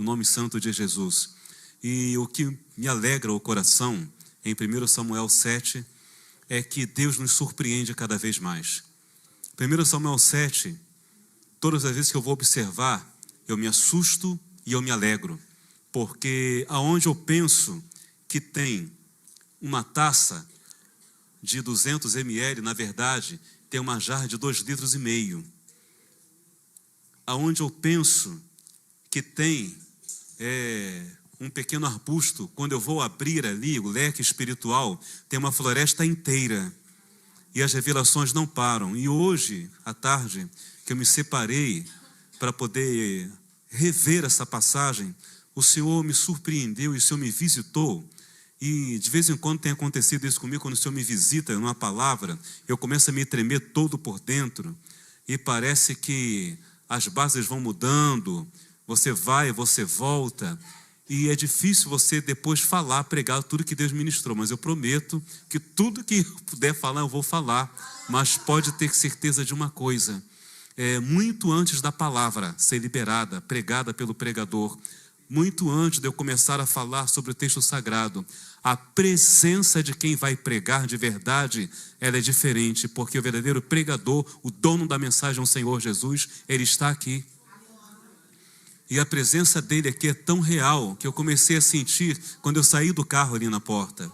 no nome santo de Jesus. E o que me alegra o coração, em 1 Samuel 7, é que Deus nos surpreende cada vez mais. 1 Samuel 7, todas as vezes que eu vou observar, eu me assusto e eu me alegro, porque aonde eu penso que tem uma taça de 200 ml, na verdade, tem uma jarra de 2,5 litros. Aonde eu penso que tem um pequeno arbusto, quando eu vou abrir ali o leque espiritual, tem uma floresta inteira. E as revelações não param. E hoje, à tarde, que eu me separei para poder rever essa passagem, o Senhor me surpreendeu e o Senhor me visitou. E de vez em quando tem acontecido isso comigo, quando o Senhor me visita numa palavra, eu começo a me tremer todo por dentro. E parece que as bases vão mudando, você vai, você volta. E é difícil você depois falar, pregar tudo que Deus ministrou. Mas eu prometo que tudo que eu puder falar, eu vou falar. Mas pode ter certeza de uma coisa. Muito antes da palavra ser liberada, pregada pelo pregador, muito antes de eu começar a falar sobre o texto sagrado, a presença de quem vai pregar de verdade, ela é diferente. Porque o verdadeiro pregador, o dono da mensagem, o Senhor Jesus, ele está aqui. E a presença dele aqui é tão real que eu comecei a sentir quando eu saí do carro ali na porta.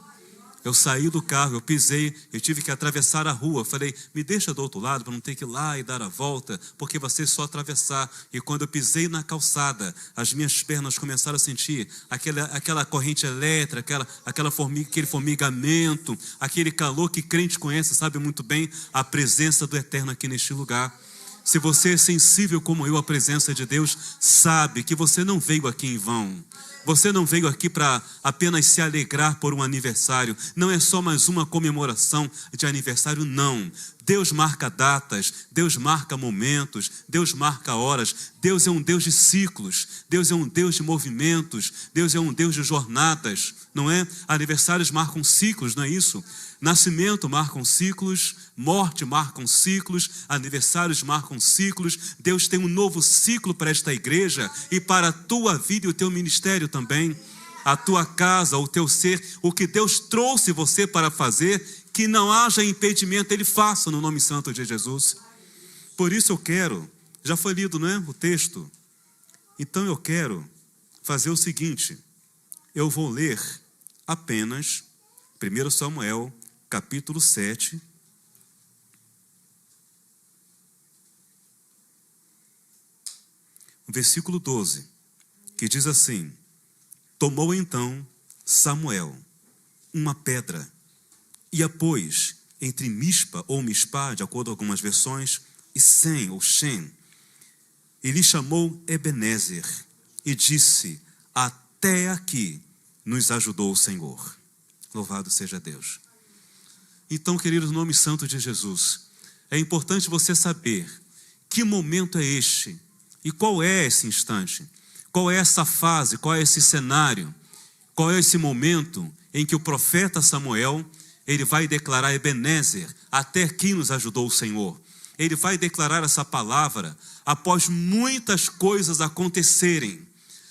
Eu saí do carro, eu pisei, eu tive que atravessar a rua. Falei, me deixa do outro lado para não ter que ir lá e dar a volta, porque vai ser só atravessar. E quando eu pisei na calçada, as minhas pernas começaram a sentir aquela corrente elétrica, aquele formigamento, aquele calor que crente conhece, sabe muito bem a presença do Eterno aqui neste lugar. Se você é sensível como eu à presença de Deus, sabe que você não veio aqui em vão. Você não veio aqui para apenas se alegrar por um aniversário. Não é só mais uma comemoração de aniversário, não. Deus marca datas, Deus marca momentos, Deus marca horas. Deus é um Deus de ciclos, Deus é um Deus de movimentos, Deus é um Deus de jornadas, não é? Aniversários marcam ciclos, não é isso? Nascimento marcam ciclos, morte marcam ciclos, aniversários marcam ciclos. Deus tem um novo ciclo para esta igreja e para a tua vida e o teu ministério também. A tua casa, o teu ser, o que Deus trouxe você para fazer, que não haja impedimento, Ele faça no nome santo de Jesus. Por isso eu quero, já foi lido, não é, o texto? Então eu quero fazer o seguinte, eu vou ler apenas 1 Samuel, capítulo 7, versículo 12, que diz assim: tomou então Samuel uma pedra e a pôs entre Mispa ou Mispá, de acordo com algumas versões, e Sem ou Shem. E lhe chamou Ebenezer e disse: até aqui nos ajudou o Senhor. Louvado seja Deus. Então, queridos, no nome santo de Jesus, é importante você saber que momento é este e qual é esse instante, qual é essa fase, qual é esse cenário, qual é esse momento em que o profeta Samuel, ele vai declarar Ebenezer, até aqui nos ajudou o Senhor. Ele vai declarar essa palavra após muitas coisas acontecerem,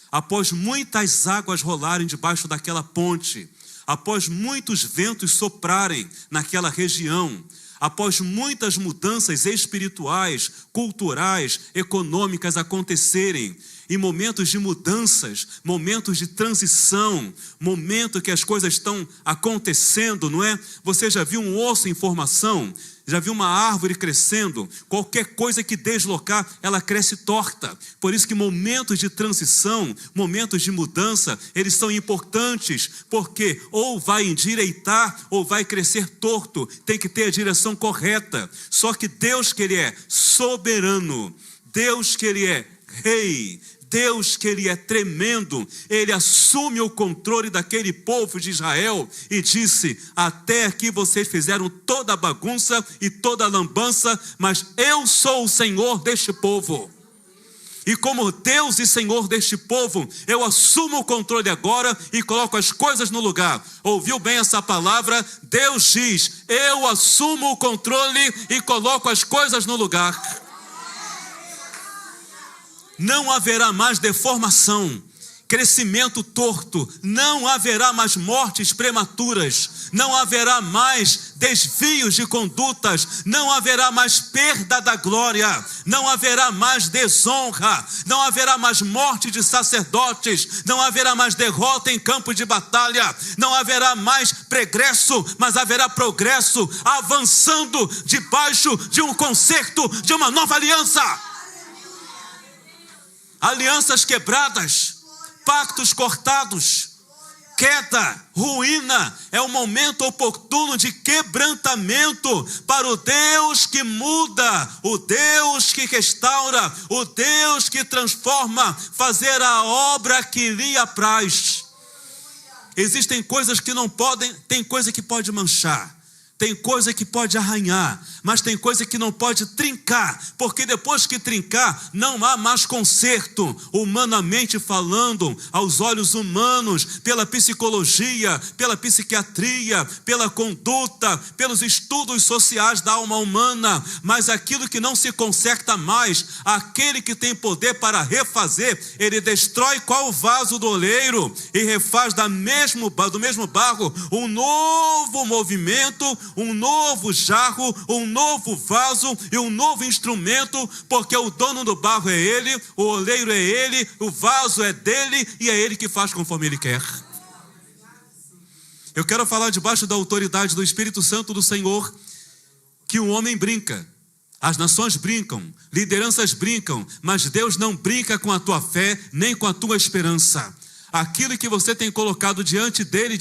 após muitas águas rolarem debaixo daquela ponte, após muitos ventos soprarem naquela região, após muitas mudanças espirituais, culturais, econômicas acontecerem, em momentos de mudanças, momentos de transição, momento que as coisas estão acontecendo, não é? Você já viu um osso em formação? Já viu uma árvore crescendo? Qualquer coisa que deslocar, ela cresce torta. Por isso que momentos de transição, momentos de mudança, eles são importantes, porque ou vai endireitar ou vai crescer torto. Tem que ter a direção correta. Só que Deus, que Ele é soberano, Deus, que Ele é rei, Deus, que Ele é tremendo, Ele assume o controle daquele povo de Israel e disse: até aqui vocês fizeram toda a bagunça e toda a lambança, mas eu sou o Senhor deste povo. E como Deus e Senhor deste povo, eu assumo o controle agora e coloco as coisas no lugar. Ouviu bem essa palavra? Deus diz: eu assumo o controle e coloco as coisas no lugar. Não haverá mais deformação. crescimento torto, não haverá mais mortes prematuras, não haverá mais desvios de condutas, não haverá mais perda da glória, não haverá mais desonra, não haverá mais morte de sacerdotes, não haverá mais derrota em campo de batalha, não haverá mais pregresso, mas haverá progresso, avançando debaixo de um concerto, de uma nova aliança. Alianças quebradas, pactos cortados, queda, ruína, é o momento oportuno de quebrantamento para o Deus que muda, o Deus que restaura, o Deus que transforma, fazer a obra que lhe apraz. Existem coisas que não podem, tem coisa que pode manchar, tem coisa que pode arranhar, mas tem coisa que não pode trincar, porque depois que trincar, não há mais conserto, humanamente falando, aos olhos humanos, pela psicologia, pela psiquiatria, pela conduta, pelos estudos sociais da alma humana, mas aquilo que não se conserta mais, aquele que tem poder para refazer, ele destrói qual vaso do oleiro e refaz do mesmo barro um novo movimento, um novo jarro, um novo vaso e um novo instrumento, porque o dono do barro é ele, o oleiro é ele, o vaso é dele e é ele que faz conforme ele quer. Eu quero falar debaixo da autoridade do Espírito Santo do Senhor, que o homem brinca, as nações brincam, lideranças brincam, mas Deus não brinca com a tua fé, nem com a tua esperança. Aquilo que você tem colocado diante dele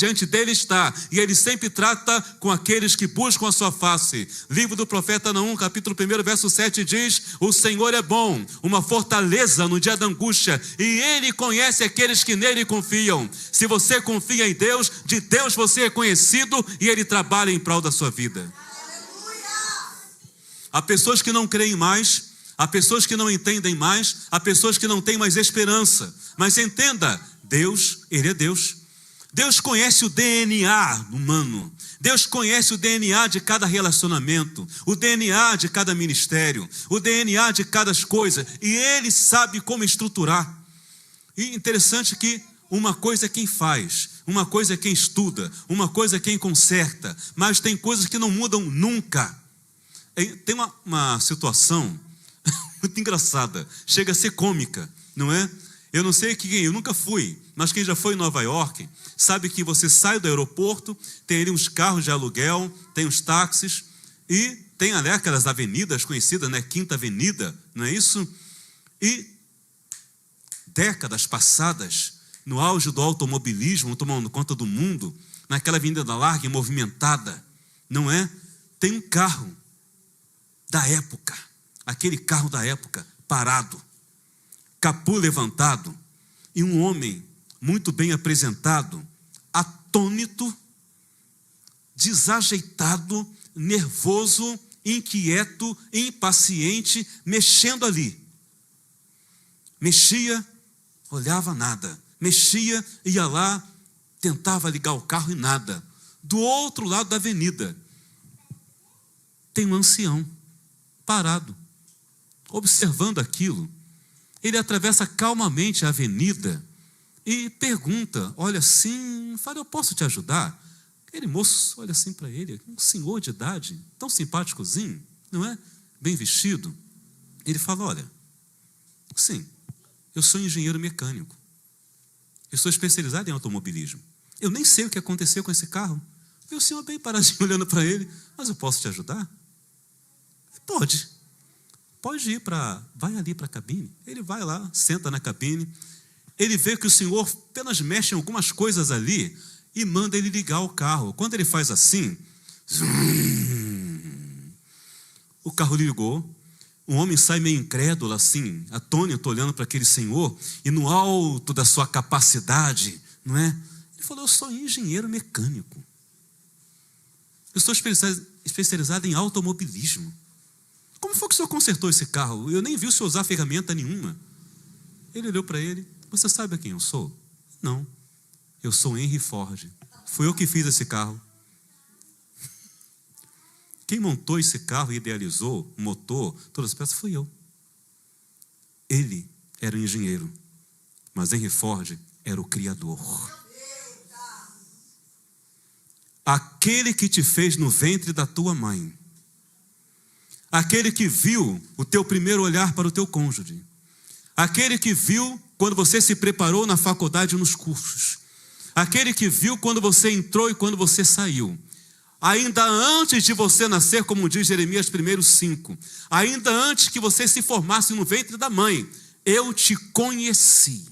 está, e ele sempre trata com aqueles que buscam a sua face. Livro do profeta Naum, capítulo 1, verso 7 diz: o Senhor é bom, uma fortaleza no dia da angústia, e ele conhece aqueles que nele confiam. Se você confia em Deus, de Deus você é conhecido, e ele trabalha em prol da sua vida. Há pessoas que não creem mais, há pessoas que não entendem mais, há pessoas que não têm mais esperança, mas entenda, Deus, ele é Deus. Deus conhece o DNA humano. Deus conhece o DNA de cada relacionamento, o DNA de cada ministério, o DNA de cada coisa, e ele sabe como estruturar. E interessante que uma coisa é quem faz, uma coisa é quem estuda, uma coisa é quem conserta, mas tem coisas que não mudam nunca. Tem uma situação muito engraçada, chega a ser cômica, não é? Eu não sei eu nunca fui, mas quem já foi em Nova York, sabe que você sai do aeroporto, tem ali uns carros de aluguel, tem uns táxis, e tem ali aquelas avenidas conhecidas, né? Quinta Avenida, não é isso? E décadas passadas, no auge do automobilismo, tomando conta do mundo, naquela avenida larga e movimentada, não é? Tem um carro da época, aquele carro da época, parado, capô levantado, e um homem muito bem apresentado, atônito, desajeitado, nervoso, inquieto, impaciente, mexendo ali. Mexia, olhava nada. Mexia, ia lá, tentava ligar o carro e nada. Do outro lado da avenida, tem um ancião, parado, observando aquilo. Ele atravessa calmamente a avenida e pergunta, olha assim, fala, eu posso te ajudar? Aquele moço olha assim para ele, um senhor de idade, tão simpáticozinho, não é? Bem vestido. Ele fala, olha, sim, eu sou engenheiro mecânico. Eu sou especializado em automobilismo. Eu nem sei o que aconteceu com esse carro. E o senhor bem paradinho olhando para ele, mas eu posso te ajudar? Pode ir vai ali para a cabine. Ele vai lá, senta na cabine, ele vê que o senhor apenas mexe em algumas coisas ali e manda ele ligar o carro. Quando ele faz assim, o carro ligou, o homem sai meio incrédulo assim, atônito, olhando para aquele senhor, e no alto da sua capacidade, não é? Ele falou, eu sou engenheiro mecânico. Eu sou especializado em automobilismo. Como foi que o senhor consertou esse carro? Eu nem vi o senhor usar ferramenta nenhuma. Ele olhou para ele, você sabe quem eu sou? Não, eu sou Henry Ford. Fui eu que fiz esse carro. Quem montou esse carro e idealizou o motor, todas as peças, fui eu. Ele era um engenheiro, mas Henry Ford era o Criador. Aquele que te fez no ventre da tua mãe. Aquele que viu o teu primeiro olhar para o teu cônjuge. Aquele que viu quando você se preparou na faculdade e nos cursos. Aquele que viu quando você entrou e quando você saiu. Ainda antes de você nascer, como diz Jeremias 1:5, ainda antes que você se formasse no ventre da mãe, eu te conheci.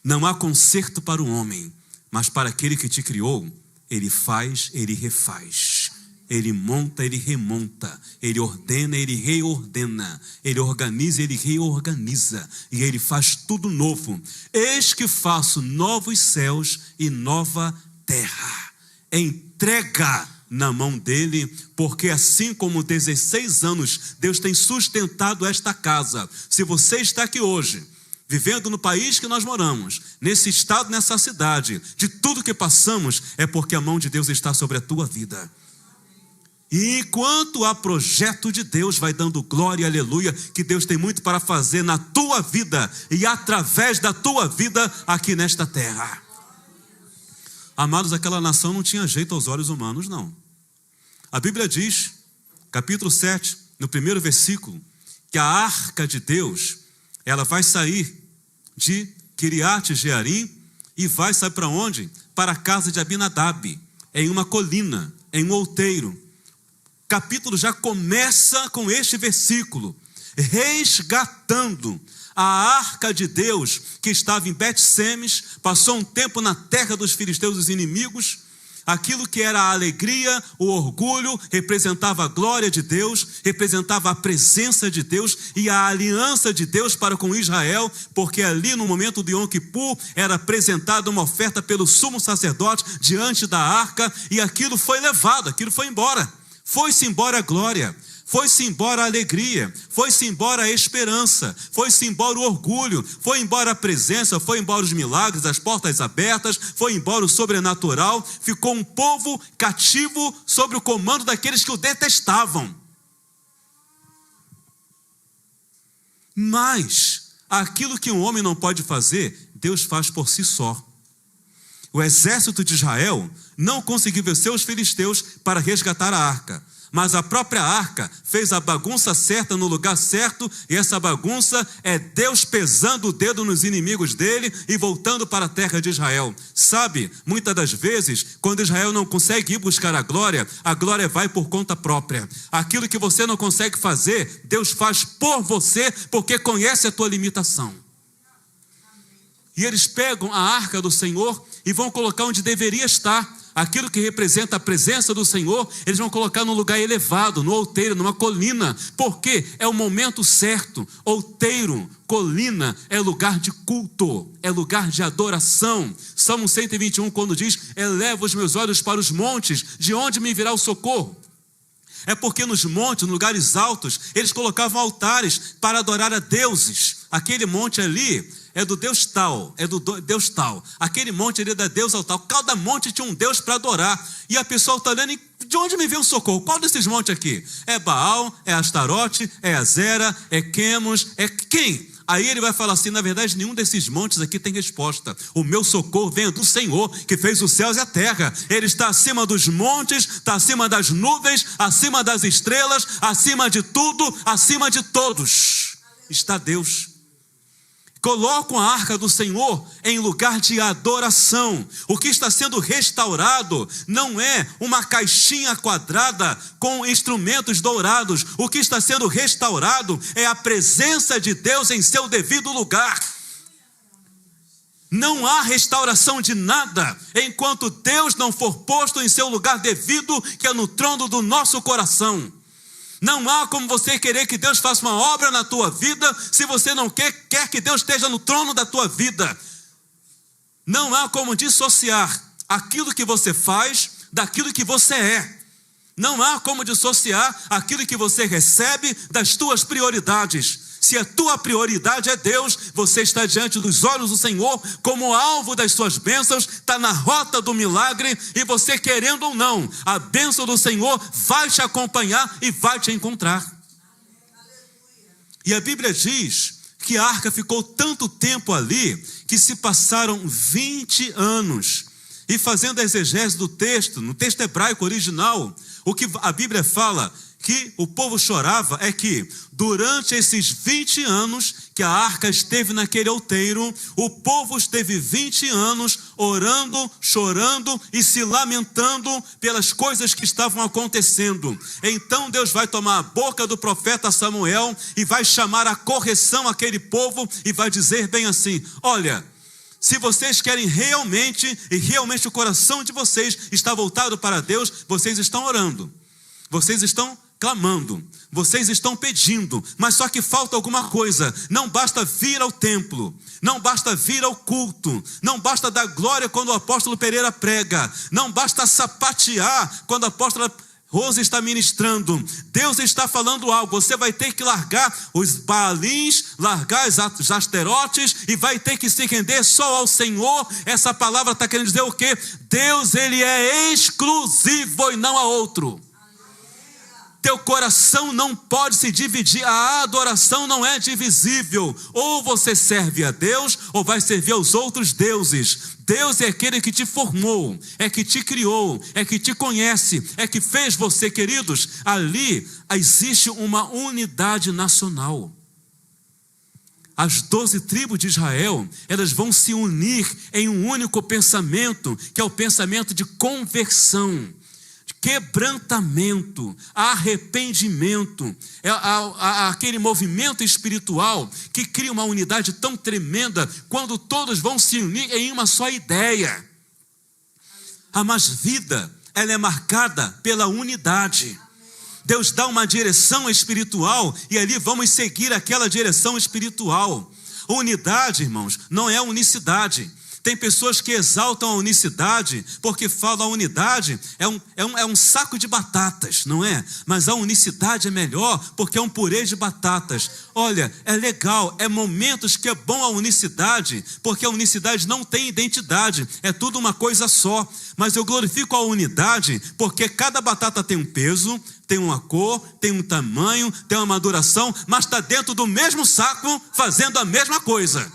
Não há conserto para o homem, mas para aquele que te criou, ele faz, ele refaz. Ele monta, ele remonta. Ele ordena, ele reordena. Ele organiza, ele reorganiza. E ele faz tudo novo. Eis que faço novos céus e nova terra. Entrega na mão dele, porque assim como 16 anos Deus tem sustentado esta casa. Se você está aqui hoje, vivendo no país que nós moramos, nesse estado, nessa cidade, de tudo que passamos, é porque a mão de Deus está sobre a tua vida. E enquanto há projeto de Deus, vai dando glória, aleluia, que Deus tem muito para fazer na tua vida e através da tua vida aqui nesta terra. Amados, aquela nação não tinha jeito aos olhos humanos, não. A Bíblia diz, capítulo 7, no primeiro versículo, que a arca de Deus, ela vai sair de Kiriat Jearim e vai sair para onde? Para a casa de Abinadab, em uma colina, em um outeiro. O capítulo já começa com este versículo, resgatando a arca de Deus que estava em Bet-Semes, passou um tempo na terra dos filisteus, os inimigos. Aquilo que era a alegria, o orgulho, representava a glória de Deus, representava a presença de Deus e a aliança de Deus para com Israel, porque ali no momento de Yom Kippur era apresentada uma oferta pelo sumo sacerdote diante da arca, e aquilo foi levado, aquilo foi embora. Foi-se embora a glória, foi-se embora a alegria, foi-se embora a esperança, foi-se embora o orgulho, foi embora a presença, foi embora os milagres, as portas abertas, foi embora o sobrenatural. Ficou um povo cativo sob o comando daqueles que o detestavam. Mas aquilo que um homem não pode fazer, Deus faz por si só. O exército de Israel não conseguiu vencer os filisteus para resgatar a arca. Mas a própria arca fez a bagunça certa no lugar certo, e essa bagunça é Deus pesando o dedo nos inimigos dele e voltando para a terra de Israel. Sabe, muitas das vezes, quando Israel não consegue ir buscar a glória vai por conta própria. Aquilo que você não consegue fazer, Deus faz por você, porque conhece a tua limitação. E eles pegam a arca do Senhor e vão colocar onde deveria estar. Aquilo que representa a presença do Senhor, eles vão colocar num lugar elevado, no outeiro, numa colina. Porque é o momento certo. Outeiro, colina, é lugar de culto, é lugar de adoração. Salmo 121, quando diz: eleva os meus olhos para os montes, de onde me virá o socorro? É porque nos montes, nos lugares altos, eles colocavam altares para adorar a deuses. Aquele monte ali é do Deus tal, é do Deus tal. Aquele monte ali é da deusa tal. Cada monte tinha um Deus para adorar. E a pessoa está olhando, de onde me vem o socorro? Qual desses montes aqui? É Baal, é Astarote, é Azera, é Quemos, é quem? Aí ele vai falar assim: na verdade, nenhum desses montes aqui tem resposta. O meu socorro vem do Senhor, que fez os céus e a terra. Ele está acima dos montes, está acima das nuvens, acima das estrelas, acima de tudo, acima de todos. Está Deus. Colocam a arca do Senhor em lugar de adoração. O que está sendo restaurado não é uma caixinha quadrada com instrumentos dourados. O que está sendo restaurado é a presença de Deus em seu devido lugar. Não há restauração de nada enquanto Deus não for posto em seu lugar devido, que é no trono do nosso coração. Não há como você querer que Deus faça uma obra na tua vida se você não quer que Deus esteja no trono da tua vida. Não há como dissociar aquilo que você faz daquilo que você é. Não há como dissociar aquilo que você recebe das tuas prioridades. Se a tua prioridade é Deus, você está diante dos olhos do Senhor como alvo das suas bênçãos, está na rota do milagre, e você, querendo ou não, a bênção do Senhor vai te acompanhar e vai te encontrar. E a Bíblia diz que a arca ficou tanto tempo ali, que se passaram 20 anos. E fazendo a exegese do texto, no texto hebraico original, o que a Bíblia fala que o povo chorava é que durante esses 20 anos que a arca esteve naquele outeiro, o povo esteve 20 anos orando, chorando e se lamentando pelas coisas que estavam acontecendo. Então Deus vai tomar a boca do profeta Samuel e vai chamar a correção àquele povo e vai dizer bem assim: olha, se vocês querem realmente, e realmente o coração de vocês está voltado para Deus, vocês estão orando, vocês estão clamando, vocês estão pedindo, mas só que falta alguma coisa. Não basta vir ao templo, não basta vir ao culto, não basta dar glória quando o apóstolo Pereira prega, não basta sapatear quando a apóstola Rose está ministrando. Deus está falando algo. Você vai ter que largar os Baalins, largar os Asterotes e vai ter que se render só ao Senhor. Essa palavra está querendo dizer o quê? Deus, ele é exclusivo e não há outro. Teu coração não pode se dividir. A adoração não é divisível. Ou você serve a Deus, ou vai servir aos outros deuses. Deus é aquele que te formou, é que te criou, é que te conhece, é que fez você, queridos. Ali existe uma unidade nacional. As 12 tribos de Israel, elas vão se unir em um único pensamento, que é o pensamento de conversão, quebrantamento, arrependimento. É aquele movimento espiritual que cria uma unidade tão tremenda quando todos vão se unir em uma só ideia. A mais vida, ela é marcada pela unidade. Deus dá uma direção espiritual e ali vamos seguir aquela direção espiritual. Unidade, irmãos, não é unicidade. Tem pessoas que exaltam a unicidade porque falam a unidade é um saco de batatas, não é? Mas a unicidade é melhor porque é um purê de batatas. Olha, é legal, é momentos que é bom a unicidade, porque a unicidade não tem identidade, é tudo uma coisa só. Mas eu glorifico a unidade porque cada batata tem um peso, tem uma cor, tem um tamanho, tem uma maduração, mas está dentro do mesmo saco fazendo a mesma coisa.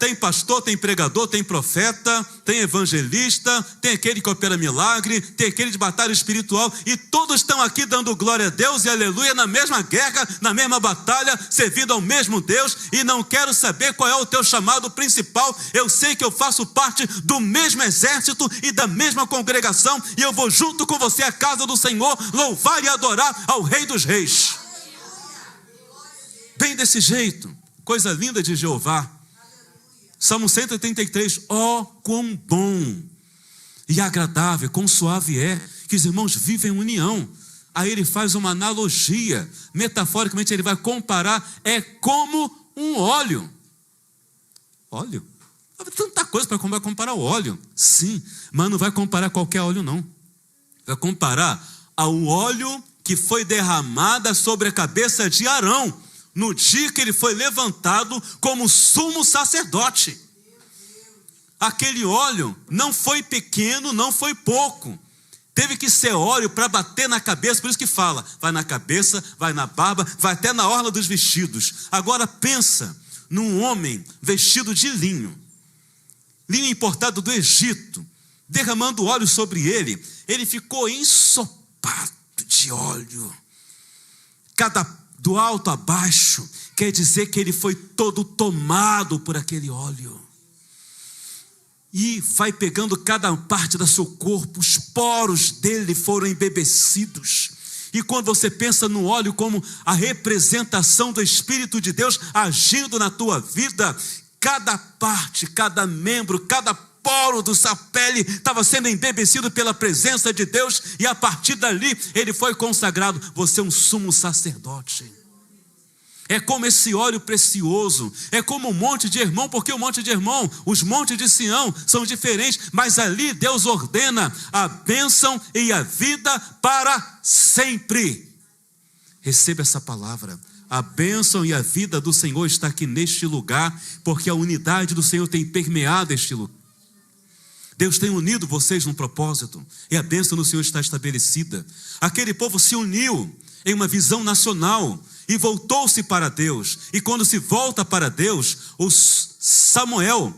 Tem pastor, tem pregador, tem profeta, tem evangelista, tem aquele que opera milagre, tem aquele de batalha espiritual, e todos estão aqui dando glória a Deus e aleluia, na mesma guerra, na mesma batalha, servindo ao mesmo Deus. E não quero saber qual é o teu chamado principal. Eu sei que eu faço parte do mesmo exército e da mesma congregação, e eu vou junto com você à casa do Senhor, louvar e adorar ao Rei dos Reis. Bem desse jeito, coisa linda de Jeová. Salmo 183, ó, quão bom e agradável, quão suave é que os irmãos vivem em união. Aí ele faz uma analogia, metaforicamente ele vai comparar, é como um óleo. Óleo? Tanta coisa para comparar o óleo. Sim, mas não vai comparar qualquer óleo não. Vai comparar ao óleo que foi derramado sobre a cabeça de Arão, no dia que ele foi levantado como sumo sacerdote. Aquele óleo não foi pequeno, não foi pouco. Teve que ser óleo para bater na cabeça, por isso que fala, vai na cabeça, vai na barba, vai até na orla dos vestidos. Agora pensa num homem vestido de linho importado do Egito, derramando óleo sobre ele. Ele ficou ensopado de óleo. Do alto a baixo, quer dizer que ele foi todo tomado por aquele óleo. E vai pegando cada parte do seu corpo, os poros dele foram embebecidos. E quando você pensa no óleo como a representação do Espírito de Deus agindo na tua vida, cada parte, cada membro, cada poro da sua pele estava sendo embebecido pela presença de Deus, e a partir dali ele foi consagrado. Você é um sumo sacerdote. É como esse óleo precioso, é como o monte de Hermon, porque o monte de Hermon, os montes de Sião são diferentes, mas ali Deus ordena a bênção e a vida para sempre. Receba essa palavra. A bênção e a vida do Senhor está aqui neste lugar, porque a unidade do Senhor tem permeado este lugar. Deus tem unido vocês num propósito, e a bênção do Senhor está estabelecida. Aquele povo se uniu em uma visão nacional, e voltou-se para Deus. E quando se volta para Deus, o Samuel,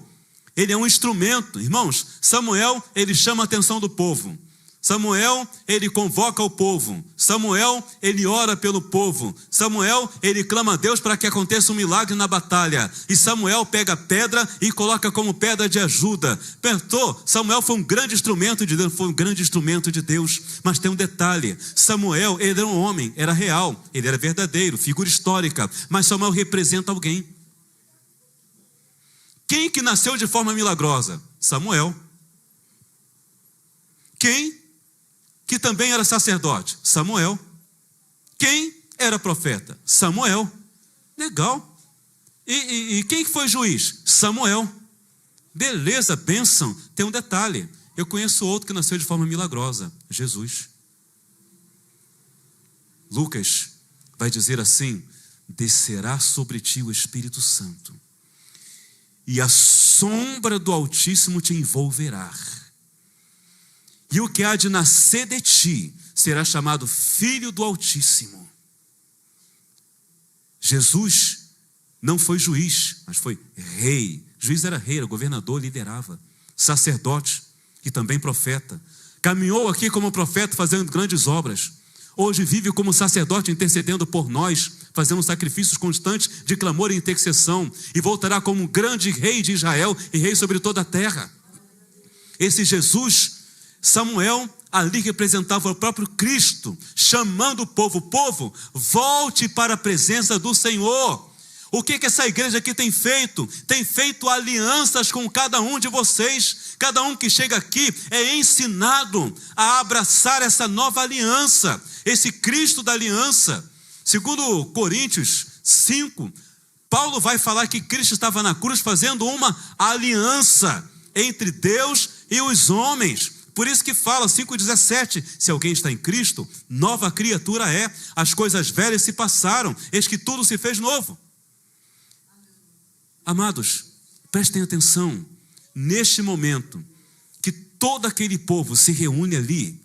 ele é um instrumento. Irmãos, Samuel, ele chama a atenção do povo. Samuel, ele convoca o povo. Samuel, ele ora pelo povo. Samuel, ele clama a Deus para que aconteça um milagre na batalha. E Samuel pega pedra e coloca como pedra de ajuda. Samuel foi um grande instrumento de Deus, foi um grande instrumento de Deus. Mas tem um detalhe: Samuel, ele era um homem, era real, ele era verdadeiro, figura histórica. Mas Samuel representa alguém. Quem que nasceu de forma milagrosa? Samuel. Quem que também era sacerdote? Samuel. Quem era profeta? Samuel. Legal. E quem foi juiz? Samuel. Beleza, bênção. Tem um detalhe: eu conheço outro que nasceu de forma milagrosa: Jesus. Lucas vai dizer assim: descerá sobre ti o Espírito Santo, e a sombra do Altíssimo te envolverá. E o que há de nascer de ti será chamado Filho do Altíssimo. Jesus não foi juiz, mas foi rei. Juiz era rei, era governador, liderava. Sacerdote e também profeta. Caminhou aqui como profeta fazendo grandes obras. Hoje vive como sacerdote intercedendo por nós, fazendo sacrifícios constantes de clamor e intercessão. E voltará como um grande rei de Israel e rei sobre toda a terra. Esse Jesus, Samuel, ali representava o próprio Cristo, chamando o povo, volte para a presença do Senhor. O que essa igreja aqui tem feito? Tem feito alianças com cada um de vocês. Cada um que chega aqui é ensinado a abraçar essa nova aliança, esse Cristo da aliança. Segundo Coríntios 5, Paulo vai falar que Cristo estava na cruz fazendo uma aliança entre Deus e os homens. Por isso que fala 5,17, se alguém está em Cristo, nova criatura é, as coisas velhas se passaram, eis que tudo se fez novo. Amados, prestem atenção, neste momento, que todo aquele povo se reúne ali,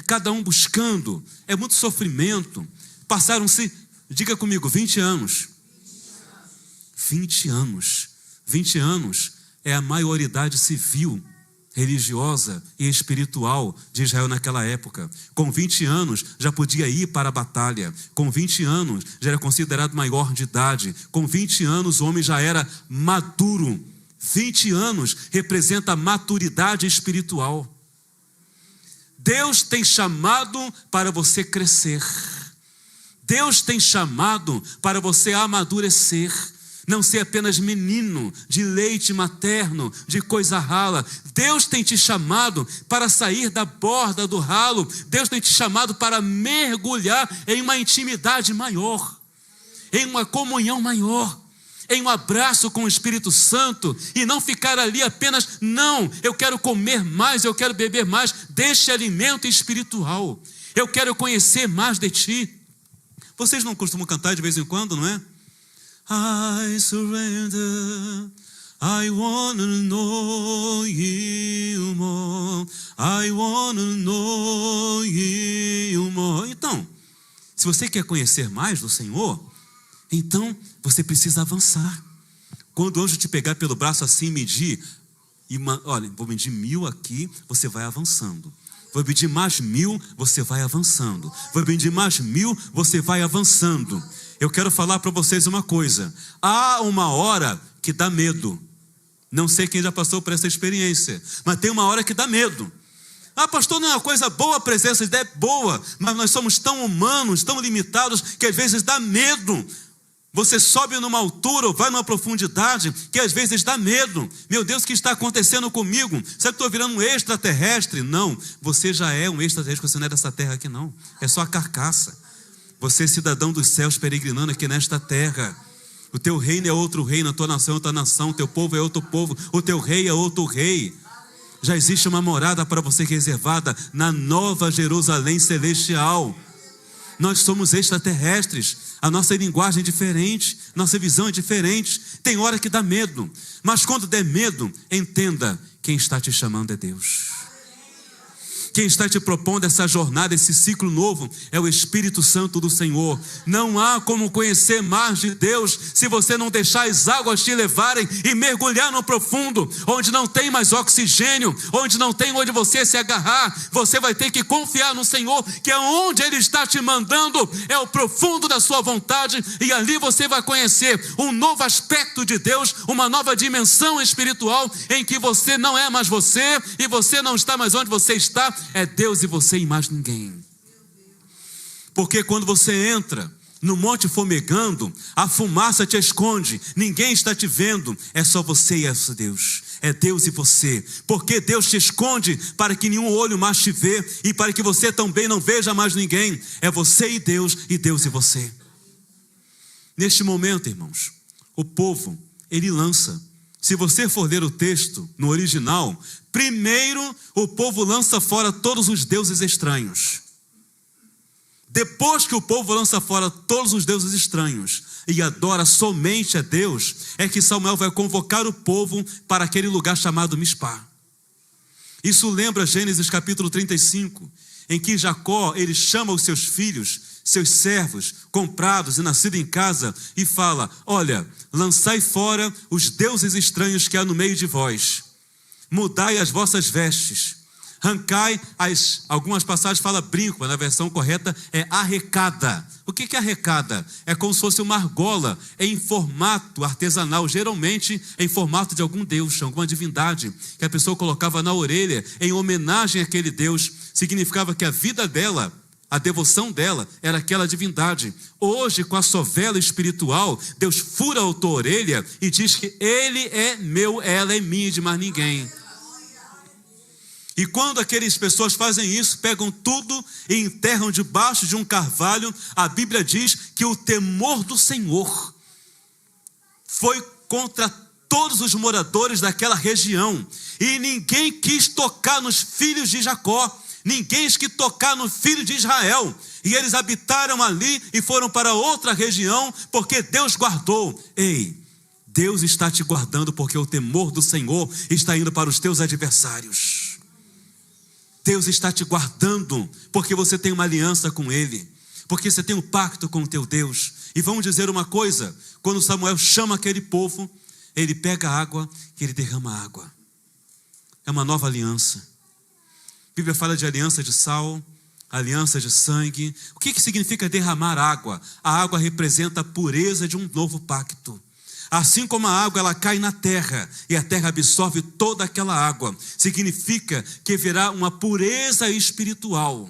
cada um buscando, é muito sofrimento, passaram-se, diga comigo, 20 anos. 20 anos. 20 anos é a maioridade civil, religiosa e espiritual de Israel naquela época. Com 20 anos já podia ir para a batalha. Com 20 anos já era considerado maior de idade. Com 20 anos o homem já era maduro. 20 anos representa a maturidade espiritual. Deus tem chamado para você crescer. Deus tem chamado para você amadurecer. Não ser apenas menino de leite materno, de coisa rala. Deus tem te chamado para sair da borda do ralo. Deus tem te chamado para mergulhar em uma intimidade maior, em uma comunhão maior, em um abraço com o Espírito Santo, e não ficar ali apenas, não, eu quero comer mais, eu quero beber mais deste alimento espiritual. Eu quero conhecer mais de ti. Vocês não costumam cantar de vez em quando, não é? I surrender, I wanna know you more, I wanna know you more. Então, se você quer conhecer mais do Senhor, então você precisa avançar. Quando o anjo te pegar pelo braço assim e medir, olha, vou medir 1000 aqui, você vai avançando. Vou medir mais 1000, você vai avançando. Vou medir mais 1000, você vai avançando. Eu quero falar para vocês uma coisa. Há uma hora que dá medo. Não sei quem já passou por essa experiência, mas tem uma hora que dá medo. Ah, pastor, não é uma coisa boa, a presença é boa, mas nós somos tão humanos, tão limitados, que às vezes dá medo. Você sobe numa altura ou vai numa profundidade que às vezes dá medo. Meu Deus, o que está acontecendo comigo? Será que estou virando um extraterrestre? Não, você já é um extraterrestre, você não é dessa terra aqui não. É só a carcaça. Você é cidadão dos céus peregrinando aqui nesta terra. O teu reino é outro reino, a tua nação é outra nação, o teu povo é outro povo, o teu rei é outro rei. Já existe uma morada para você reservada na nova Jerusalém celestial. Nós somos extraterrestres, a nossa linguagem é diferente, nossa visão é diferente. Tem hora que dá medo, mas quando der medo, entenda, quem está te chamando é Deus. Quem está te propondo essa jornada, esse ciclo novo, é o Espírito Santo do Senhor. Não há como conhecer mais de Deus se você não deixar as águas te levarem e mergulhar no profundo, onde não tem mais oxigênio, onde não tem onde você se agarrar. Você vai ter que confiar no Senhor, que é onde Ele está te mandando, é o profundo da sua vontade, e ali você vai conhecer um novo aspecto de Deus, uma nova dimensão espiritual, em que você não é mais você, e você não está mais onde você está, é Deus e você e mais ninguém. Porque quando você entra no monte fumegando, a fumaça te esconde, ninguém está te vendo, é só você e esse Deus. É Deus e você. Porque Deus te esconde para que nenhum olho mais te vê, e para que você também não veja mais ninguém. É você e Deus e você. Neste momento, irmãos, o povo, ele lança. Se você for ler o texto no original, primeiro o povo lança fora todos os deuses estranhos. Depois que o povo lança fora todos os deuses estranhos e adora somente a Deus, é que Samuel vai convocar o povo para aquele lugar chamado Mispá. Isso lembra Gênesis capítulo 35, em que Jacó, ele chama os seus filhos, seus servos, comprados e nascidos em casa, e fala: olha, lançai fora os deuses estranhos que há no meio de vós, mudai as vossas vestes, arrancai algumas passagens falam brinco, mas na versão correta é arrecada. O que é arrecada? É como se fosse uma argola em formato artesanal, geralmente em formato de algum deus, alguma divindade, que a pessoa colocava na orelha em homenagem àquele deus. Significava que a vida dela, a devoção dela era aquela divindade. Hoje, com a sovela espiritual, Deus fura a tua orelha e diz que Ele é meu, ela é minha, de mais ninguém. E quando aquelas pessoas fazem isso, pegam tudo e enterram debaixo de um carvalho, a Bíblia diz que o temor do Senhor foi contra todos os moradores daquela região. E ninguém quis tocar nos filhos de Jacó, ninguém quis tocar no filho de Israel. E eles habitaram ali e foram para outra região, porque Deus guardou. Ei, Deus está te guardando, porque o temor do Senhor está indo para os teus adversários. Deus está te guardando, porque você tem uma aliança com Ele, porque você tem um pacto com o teu Deus. E vamos dizer uma coisa: quando Samuel chama aquele povo, ele pega água e ele derrama água. É uma nova aliança. A Bíblia fala de aliança de sal, aliança de sangue. O que significa derramar água? A água representa a pureza de um novo pacto. Assim como a água ela cai na terra e a terra absorve toda aquela água, significa que haverá uma pureza espiritual,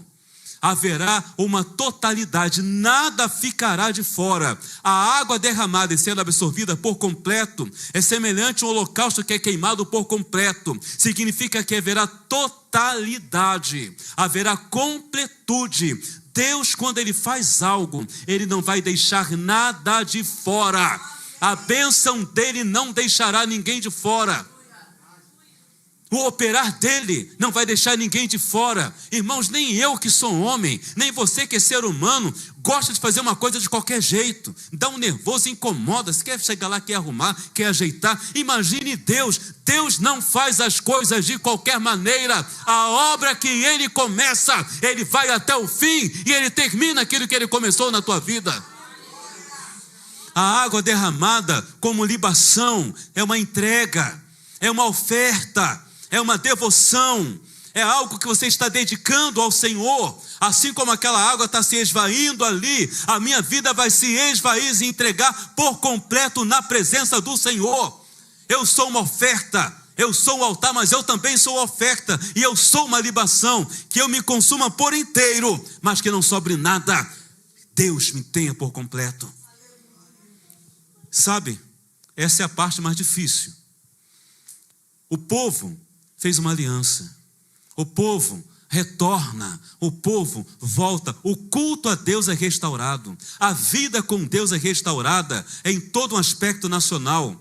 haverá uma totalidade, nada ficará de fora. A água derramada e sendo absorvida por completo é semelhante a um holocausto que é queimado por completo. Significa que haverá totalidade, haverá completude. Deus, quando Ele faz algo, Ele não vai deixar nada de fora. A bênção dele não deixará ninguém de fora. O operar dele não vai deixar ninguém de fora. Irmãos, nem eu que sou homem, nem você que é ser humano, gosta de fazer uma coisa de qualquer jeito. Dá um nervoso, incomoda. Se quer chegar lá, quer arrumar, quer ajeitar. Imagine Deus. Deus não faz as coisas de qualquer maneira. A obra que Ele começa, Ele vai até o fim e Ele termina aquilo que Ele começou na tua vida. A água derramada como libação é uma entrega, é uma oferta, é uma devoção, é algo que você está dedicando ao Senhor. Assim como aquela água está se esvaindo ali, a minha vida vai se esvair e entregar por completo na presença do Senhor. Eu sou uma oferta, eu sou o altar, mas eu também sou oferta, e eu sou uma libação, que eu me consuma por inteiro, mas que não sobre nada. Deus me tenha por completo. Sabe, essa é a parte mais difícil. O povo fez uma aliança, o povo retorna, o povo volta, o culto a Deus é restaurado, a vida com Deus é restaurada em todo um aspecto nacional.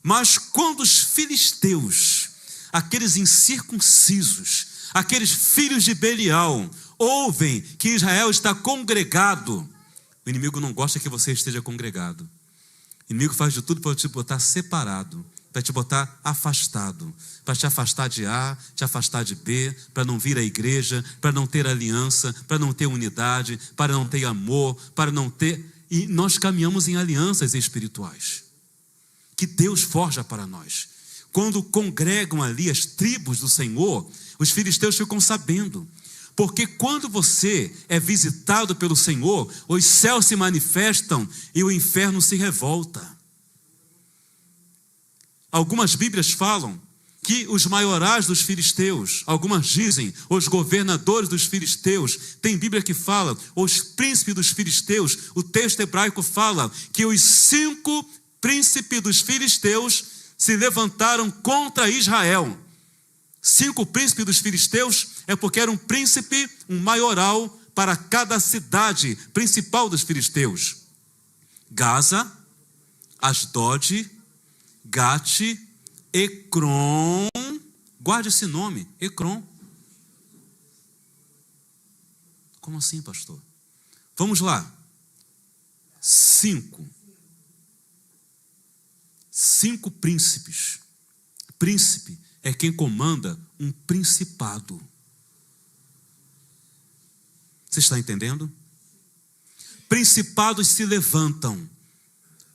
Mas quando os filisteus, aqueles incircuncisos, aqueles filhos de Belial, ouvem que Israel está congregado, o inimigo não gosta que você esteja congregado. O inimigo faz de tudo para te botar separado, para te botar afastado, para te afastar de A, te afastar de B, para não vir à igreja, para não ter aliança, para não ter unidade, para não ter amor, para não ter... E nós caminhamos em alianças espirituais, que Deus forja para nós. Quando congregam ali as tribos do Senhor, os filisteus ficam sabendo. Porque quando você é visitado pelo Senhor, os céus se manifestam e o inferno se revolta. Algumas Bíblias falam que os maiorais dos filisteus, algumas dizem os governadores dos filisteus, tem Bíblia que fala os príncipes dos filisteus, o texto hebraico fala que os 5 príncipes dos filisteus se levantaram contra Israel. 5 príncipes dos filisteus é porque era um príncipe, um maioral para cada cidade principal dos filisteus. Gaza, Asdod, Gate, Ecrom, guarde esse nome, Ecrom. Como assim, pastor? Vamos lá. 5 príncipes. Príncipe é quem comanda um principado. Você está entendendo? Principados se levantam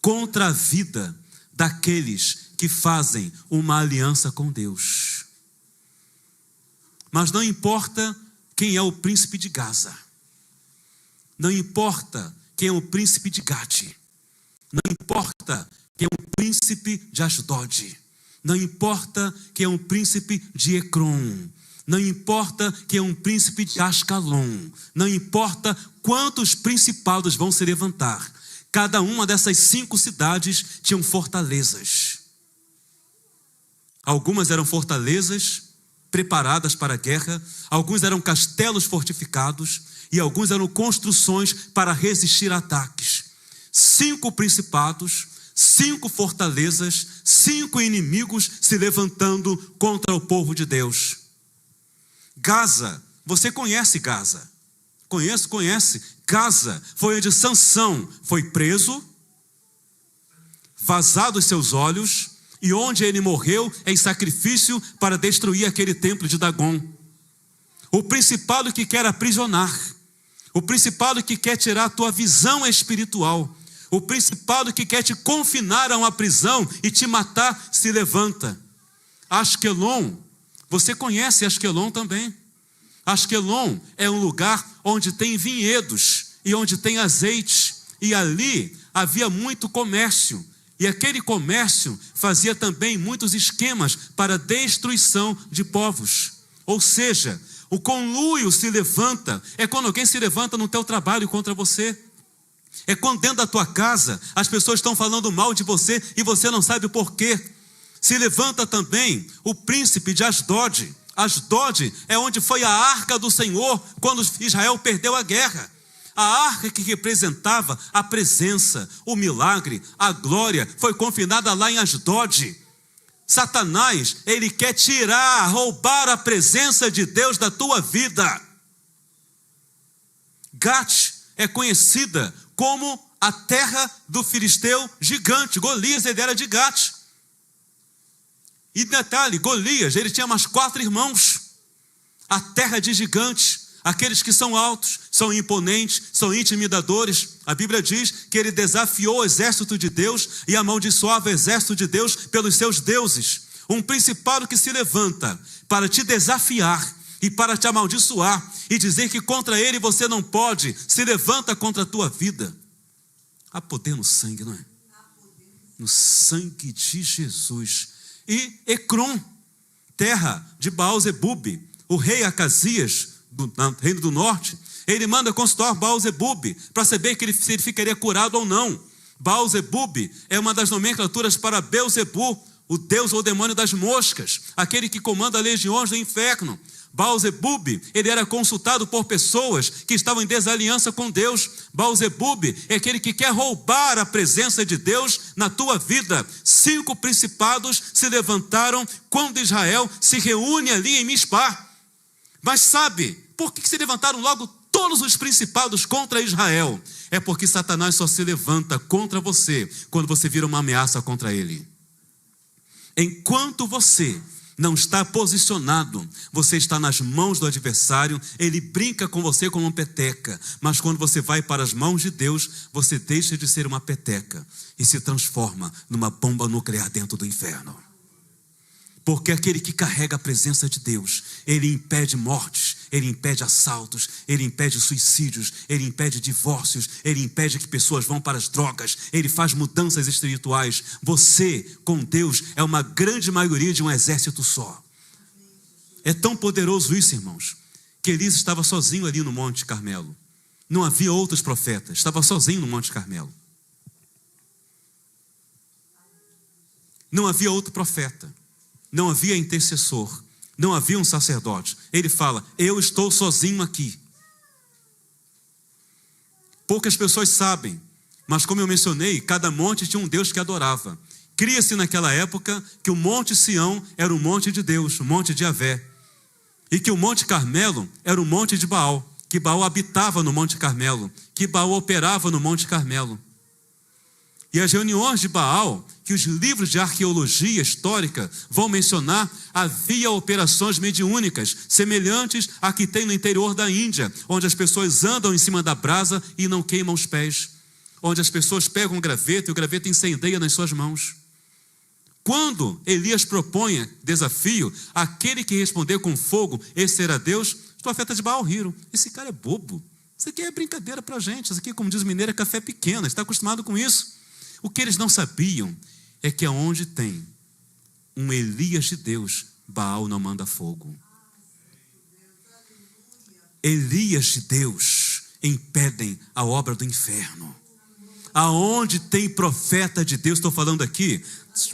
contra a vida daqueles que fazem uma aliança com Deus. Mas não importa quem é o príncipe de Gaza, não importa quem é o príncipe de Gate, não importa quem é o príncipe de Asdod, não importa quem é um príncipe de Ecrom, não importa quem é um príncipe de Ascalon, não importa quantos principados vão se levantar, cada uma dessas 5 cidades tinham fortalezas. Algumas eram fortalezas preparadas para a guerra, alguns eram castelos fortificados e alguns eram construções para resistir a ataques. 5 principados, 5 fortalezas, 5 inimigos se levantando contra o povo de Deus. Gaza, você conhece Gaza? Conhece. Gaza foi onde Sansão foi preso, vazado os seus olhos, e onde ele morreu em sacrifício para destruir aquele templo de Dagon. O principado que quer aprisionar, o principado que quer tirar a tua visão espiritual, o principado que quer te confinar a uma prisão e te matar, se levanta. Asquelon, você conhece Asquelon também. Asquelon é um lugar onde tem vinhedos e onde tem azeite, e ali havia muito comércio, e aquele comércio fazia também muitos esquemas para destruição de povos. Ou seja, o conluio se levanta, é quando alguém se levanta no teu trabalho contra você. É quando dentro da tua casa as pessoas estão falando mal de você e você não sabe o porquê. Se levanta também o príncipe de Asdod. Asdod é onde foi a arca do Senhor quando Israel perdeu a guerra. A arca que representava a presença, o milagre, a glória, foi confinada lá em Asdod. Satanás, ele quer tirar, roubar a presença de Deus da tua vida. Gate é conhecida como a terra do filisteu gigante. Golias, ele era de Gate. E detalhe, Golias, ele tinha mais 4 irmãos. A terra de gigantes, aqueles que são altos, são imponentes, são intimidadores. A Bíblia diz que ele desafiou o exército de Deus e amaldiçoava o exército de Deus pelos seus deuses. Um principado que se levanta para te desafiar e para te amaldiçoar e dizer que contra ele você não pode, se levanta contra a tua vida. Há poder no sangue, não é? No sangue de Jesus. E Ecrom, terra de Baal-zebub, o rei Acasias, do reino do norte, ele manda consultar Baal-zebub para saber se ele ficaria curado ou não. Baal-zebub é uma das nomenclaturas para Belzebu, o deus ou demônio das moscas, aquele que comanda legiões do inferno. Baal-zebub, ele era consultado por pessoas que estavam em desaliança com Deus. Baal-zebub é aquele que quer roubar a presença de Deus na tua vida. 5 principados se levantaram quando Israel se reúne ali em Mispá. Mas sabe, por que se levantaram logo todos os principados contra Israel? É porque Satanás só se levanta contra você quando você vira uma ameaça contra ele. Enquanto você não está posicionado, você está nas mãos do adversário, ele brinca com você como uma peteca, mas quando você vai para as mãos de Deus, você deixa de ser uma peteca e se transforma numa bomba nuclear dentro do inferno. Porque aquele que carrega a presença de Deus, ele impede mortes, ele impede assaltos, ele impede suicídios, ele impede divórcios, ele impede que pessoas vão para as drogas, ele faz mudanças espirituais. Você, com Deus, é uma grande maioria de um exército só. É tão poderoso isso, irmãos, que Elias estava sozinho ali no Monte Carmelo. Não havia outros profetas, estava sozinho no Monte Carmelo. Não havia outro profeta. Não havia intercessor, não havia um sacerdote. Ele fala, eu estou sozinho aqui. Poucas pessoas sabem, mas como eu mencionei, cada monte tinha um Deus que adorava. Cria-se naquela época que o Monte Sião era o monte de Deus, o monte de Javé. E que o Monte Carmelo era o monte de Baal, que Baal habitava no Monte Carmelo, que Baal operava no Monte Carmelo. E as reuniões de Baal, que os livros de arqueologia histórica vão mencionar, havia operações mediúnicas, semelhantes à que tem no interior da Índia, onde as pessoas andam em cima da brasa e não queimam os pés, onde as pessoas pegam um graveto e o graveto incendeia nas suas mãos. Quando Elias propõe desafio, aquele que responder com fogo, esse será Deus, os profetas de Baal riram. Esse cara é bobo, isso aqui é brincadeira para a gente, isso aqui, como diz o mineiro, é café pequeno, está acostumado com isso. O que eles não sabiam é que aonde tem um Elias de Deus, Baal não manda fogo. Elias de Deus impedem a obra do inferno. Aonde tem profeta de Deus, estou falando aqui,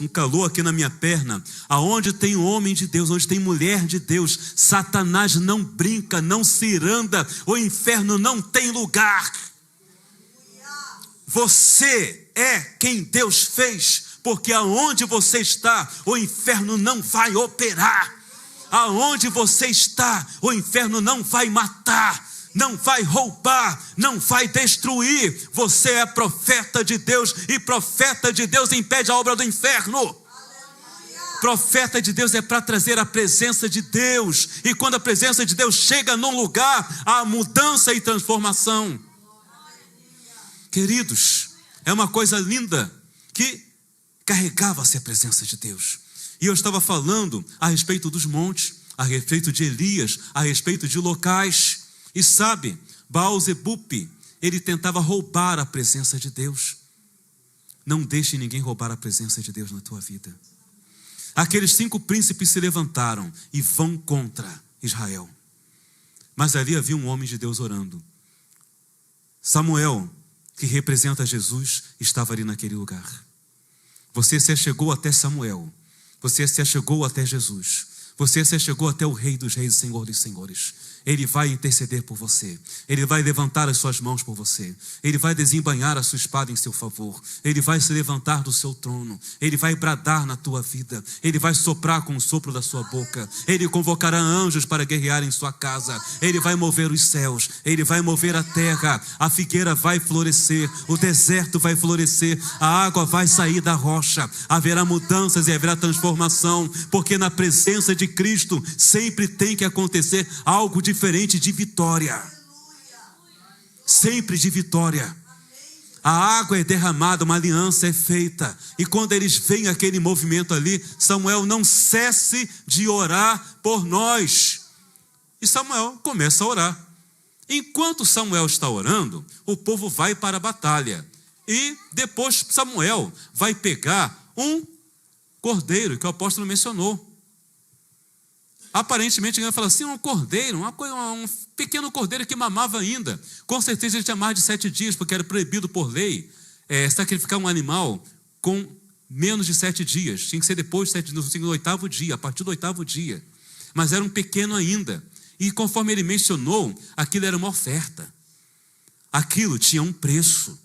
um calor aqui na minha perna, aonde tem homem de Deus, onde tem mulher de Deus, Satanás não brinca, não ciranda, o inferno não tem lugar. Você é quem Deus fez, porque aonde você está, o inferno não vai operar. Aonde você está, o inferno não vai matar, não vai roubar, não vai destruir. Você é profeta de Deus, e profeta de Deus impede a obra do inferno. Profeta de Deus é para trazer a presença de Deus, e quando a presença de Deus chega num lugar, há mudança e transformação. Queridos, é uma coisa linda que carregava-se a presença de Deus. E eu estava falando a respeito dos montes, a respeito de Elias, a respeito de locais. E sabe, Baal-Zebupe, ele tentava roubar a presença de Deus. Não deixe ninguém roubar a presença de Deus na tua vida. Aqueles 5 príncipes se levantaram e vão contra Israel. Mas ali havia um homem de Deus orando. Samuel, que representa Jesus, estava ali naquele lugar. Você se achegou até Samuel, você se achegou até Jesus, você se achegou até o Rei dos Reis e Senhor dos Senhores. Ele vai interceder por você, ele vai levantar as suas mãos por você, ele vai desembainhar a sua espada em seu favor, ele vai se levantar do seu trono, ele vai bradar na tua vida, ele vai soprar com o sopro da sua boca, ele convocará anjos para guerrear em sua casa, ele vai mover os céus, ele vai mover a terra, a figueira vai florescer, o deserto vai florescer, a água vai sair da rocha, haverá mudanças e haverá transformação, porque na presença de Cristo sempre tem que acontecer algo diferente de vitória. Sempre de vitória. A água é derramada, uma aliança é feita. E quando eles veem aquele movimento ali, Samuel, não cesse de orar por nós. E Samuel começa a orar. Enquanto Samuel está orando, o povo vai para a batalha. E depois Samuel vai pegar um cordeiro, que o apóstolo mencionou. Aparentemente ele vai falar assim, um cordeiro, um pequeno cordeiro que mamava ainda. Com certeza ele tinha mais de 7 dias, porque era proibido por lei sacrificar um animal com menos de 7 dias. Tinha que ser depois de 7 dias, no 8º dia, a partir do 8º dia. Mas era um pequeno ainda. E conforme ele mencionou, aquilo era uma oferta. Aquilo tinha um preço.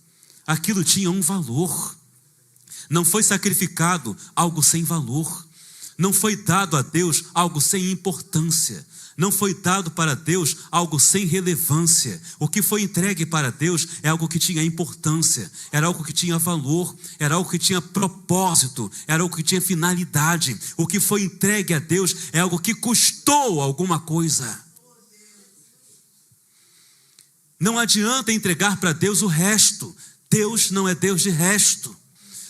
Aquilo tinha um valor. Não foi sacrificado algo sem valor. Não foi dado a Deus algo sem importância. Não foi dado para Deus algo sem relevância. O que foi entregue para Deus é algo que tinha importância, era algo que tinha valor, era algo que tinha propósito, era algo que tinha finalidade. O que foi entregue a Deus é algo que custou alguma coisa. Não adianta entregar para Deus o resto. Deus não é Deus de resto.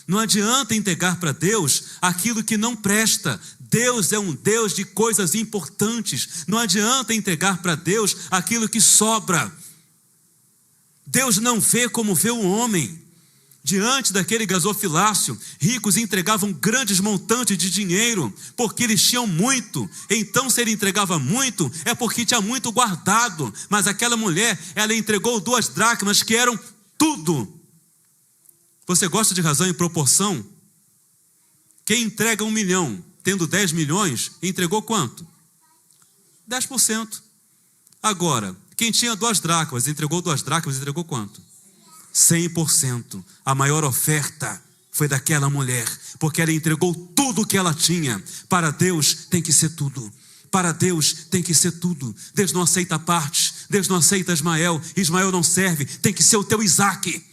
Não adianta entregar para Deus aquilo que não presta. Deus é um Deus de coisas importantes. Não adianta entregar para Deus aquilo que sobra. Deus não vê como vê o homem. Diante daquele gasofilácio, ricos entregavam grandes montantes de dinheiro, porque eles tinham muito. Então, se ele entregava muito, é porque tinha muito guardado. Mas aquela mulher, ela entregou 2 dracmas, que eram tudo. Você gosta de razão e proporção? Quem entrega 1 milhão, tendo 10 milhões, entregou quanto? 10%. Agora, quem tinha 2 dracmas, entregou 2 dracmas, entregou quanto? 100%. A maior oferta foi daquela mulher, porque ela entregou tudo o que ela tinha. Para Deus tem que ser tudo. Para Deus tem que ser tudo. Deus não aceita partes. Deus não aceita Ismael. Ismael não serve. Tem que ser o teu Isaque.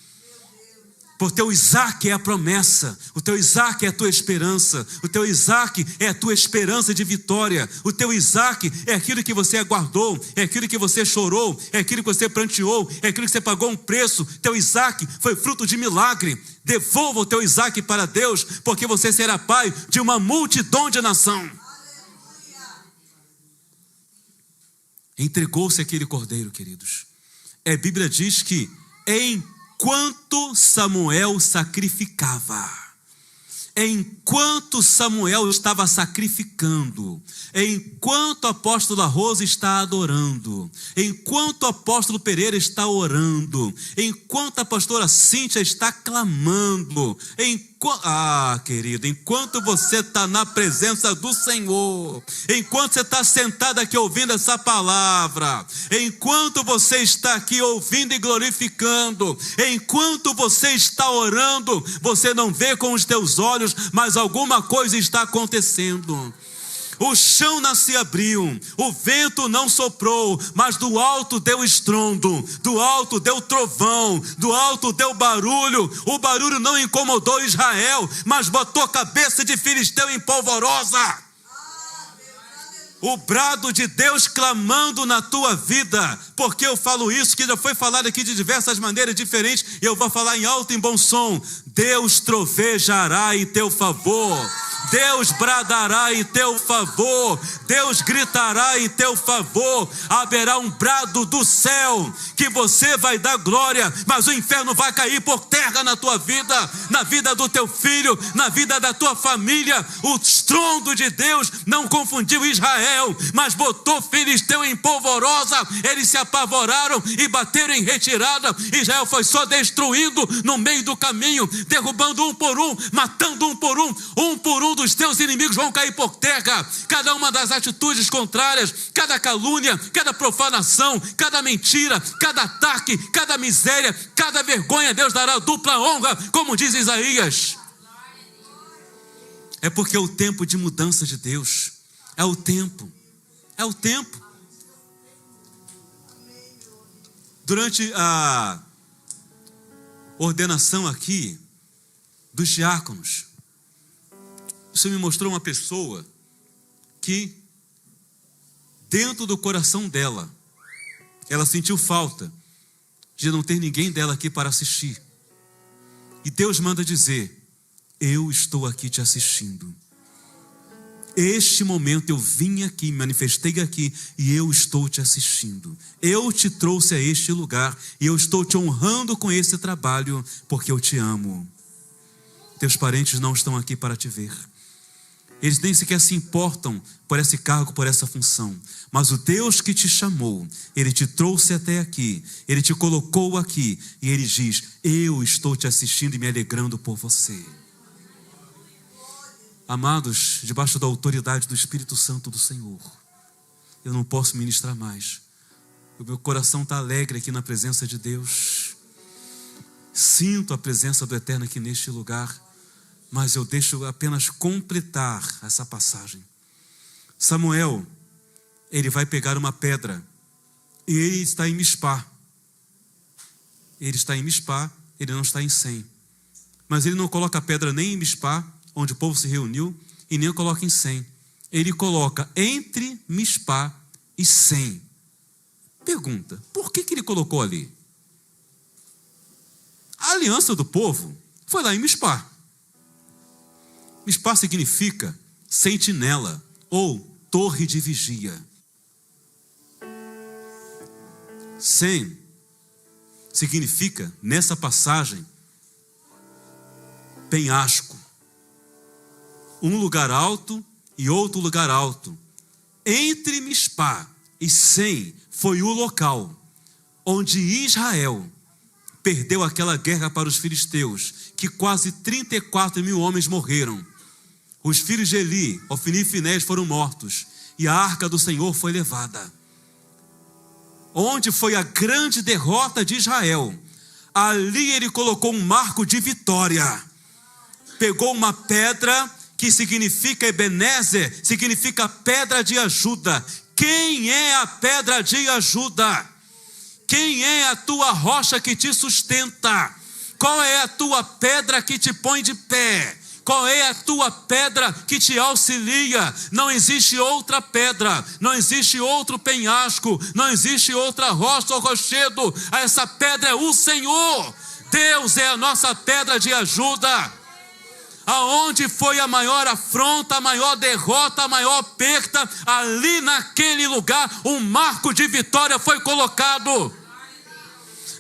Porque o teu Isaque é a promessa, o teu Isaque é a tua esperança, o teu Isaque é a tua esperança de vitória, o teu Isaque é aquilo que você aguardou, é aquilo que você chorou, é aquilo que você pranteou, é aquilo que você pagou um preço. Teu Isaque foi fruto de milagre. Devolva o teu Isaque para Deus, porque você será pai de uma multidão de nação. Entregou-se aquele cordeiro, queridos. A Bíblia diz que enquanto Samuel sacrificava, enquanto Samuel estava sacrificando, enquanto o apóstolo Rosa está adorando, enquanto o apóstolo Pereira está orando, enquanto a pastora Cíntia está clamando, querido, enquanto você está na presença do Senhor, enquanto você está sentado aqui ouvindo essa palavra, enquanto você está aqui ouvindo e glorificando, enquanto você está orando, você não vê com os teus olhos, mas alguma coisa está acontecendo. O chão não se abriu, o vento não soprou, mas do alto deu estrondo, do alto deu trovão, do alto deu barulho. O barulho não incomodou Israel, mas botou a cabeça de filisteu em polvorosa. O brado de Deus clamando na tua vida. Porque eu falo isso, que já foi falado aqui de diversas maneiras diferentes, e eu vou falar em alto e em bom som. Deus trovejará em teu favor. Deus bradará em teu favor, Deus gritará em teu favor, haverá um brado do céu, que você vai dar glória, mas o inferno vai cair por terra na tua vida, na vida do teu filho, na vida da tua família. O estrondo de Deus não confundiu Israel, mas botou filisteu em polvorosa. Eles se apavoraram e bateram em retirada. Israel foi só destruindo no meio do caminho, derrubando um por um, matando um por um dos teus inimigos vão cair por terra. Cada uma das atitudes contrárias, cada calúnia, cada profanação, cada mentira, cada ataque, cada miséria, cada vergonha, Deus dará dupla honra, como diz Isaías. É porque é o tempo de mudança de Deus. É o tempo. Durante a ordenação aqui dos diáconos, o Senhor me mostrou uma pessoa que, dentro do coração dela, ela sentiu falta de não ter ninguém dela aqui para assistir. E Deus manda dizer: eu estou aqui te assistindo. Este momento eu vim aqui, me manifestei aqui, e eu estou te assistindo. Eu te trouxe a este lugar, e eu estou te honrando com esse trabalho, porque eu te amo. Teus parentes não estão aqui para te ver. Eles nem sequer se importam por esse cargo, por essa função. Mas o Deus que te chamou, Ele te trouxe até aqui, Ele te colocou aqui, e Ele diz: eu estou te assistindo e me alegrando por você. Amados, debaixo da autoridade do Espírito Santo do Senhor, eu não posso ministrar mais. O meu coração está alegre aqui na presença de Deus. Sinto a presença do Eterno aqui neste lugar. mas eu deixo apenas completar essa passagem. Samuel, ele vai pegar uma pedra, e ele está em Mispá. Ele está em Mispá, ele não está em Sem. Mas ele não coloca a pedra nem em Mispá, onde o povo se reuniu, e nem coloca em Sem. Ele coloca entre Mispá e Sem. Pergunta, por que ele colocou ali? A aliança do povo foi lá em Mispá. Mispá significa sentinela ou torre de vigia. Sem significa, nessa passagem, penhasco. Um lugar alto e outro lugar alto. Entre Mispá e Sem foi o local onde Israel perdeu aquela guerra para os filisteus, que quase 34 mil homens morreram. Os filhos de Eli, Ofni e Finés, foram mortos, e a arca do Senhor foi levada. Onde foi a grande derrota de Israel, ali ele colocou um marco de vitória. Pegou uma pedra que significa Ebenezer, significa pedra de ajuda. Quem é a pedra de ajuda? Quem é a tua rocha que te sustenta? Qual é a tua pedra que te põe de pé? Qual é a tua pedra que te auxilia? Não existe outra pedra, não existe outro penhasco, não existe outra rocha ou rochedo. Essa pedra é o Senhor. Deus é a nossa pedra de ajuda. Aonde foi a maior afronta, a maior derrota, a maior perda, ali naquele lugar um marco de vitória foi colocado.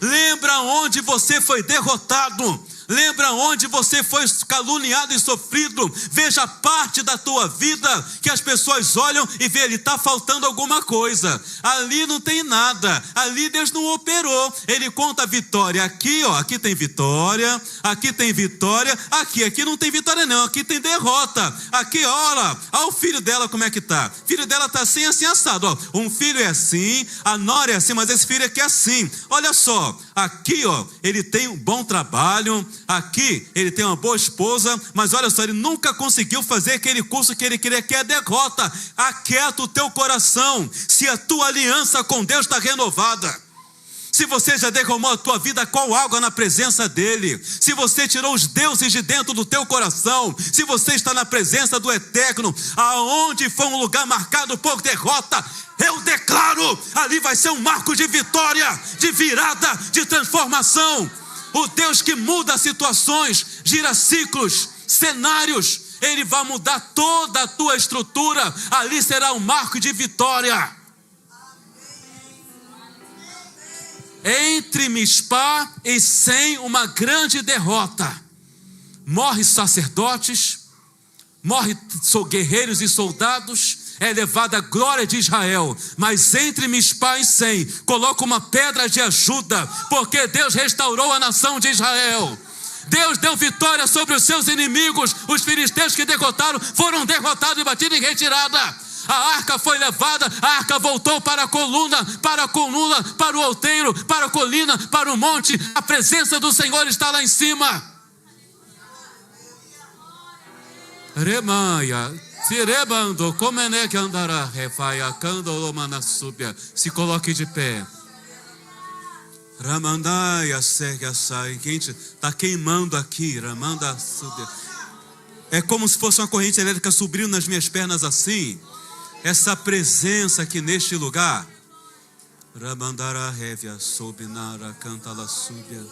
Lembra onde você foi derrotado. Lembra onde você foi caluniado e sofrido. Veja a parte da tua vida que as pessoas olham e vê, ele está faltando alguma coisa. Ali não tem nada. Ali Deus não operou. Ele conta a vitória. Aqui, ó, aqui tem vitória. Aqui tem vitória. Aqui não tem vitória não. Aqui tem derrota. Aqui, olha o filho dela como é que tá. O filho dela tá assim, assim, assado. Ó, um filho é assim, a nora é assim, mas esse filho aqui é assim. Olha só, aqui, ó, ele tem um bom trabalho. Aqui ele tem uma boa esposa, mas olha só, ele nunca conseguiu fazer aquele curso que ele queria, que é a derrota. Aquieta o teu coração. Se a tua aliança com Deus está renovada, se você já derramou a tua vida com água na presença dele, se você tirou os deuses de dentro do teu coração, se você está na presença do Eterno, aonde foi um lugar marcado por derrota, eu declaro, ali vai ser um marco de vitória, de virada, de transformação. O Deus que muda situações, gira ciclos, cenários, ele vai mudar toda a tua estrutura. Ali será um marco de vitória. Entre Mispá e Sem, uma grande derrota. Morre sacerdotes, morre guerreiros e soldados, é levada a glória de Israel. Mas entre Mispá e Sem, coloca uma pedra de ajuda, porque Deus restaurou a nação de Israel. Deus deu vitória sobre os seus inimigos. Os filisteus que derrotaram foram derrotados e batidos em retirada. A arca foi levada, a arca voltou para a coluna, para o outeiro, para a colina, para o monte. A presença do Senhor está lá em cima. Remaia, Tirebando, como é que andará? Refaia, candolomana súbia. Se coloque de pé. Ramandaia, segue a sai. Quente, está queimando aqui. Ramanda súbia. É como se fosse uma corrente elétrica subindo nas minhas pernas assim. Essa presença aqui neste lugar. Ramandara, revia, subinara, canta la súbia.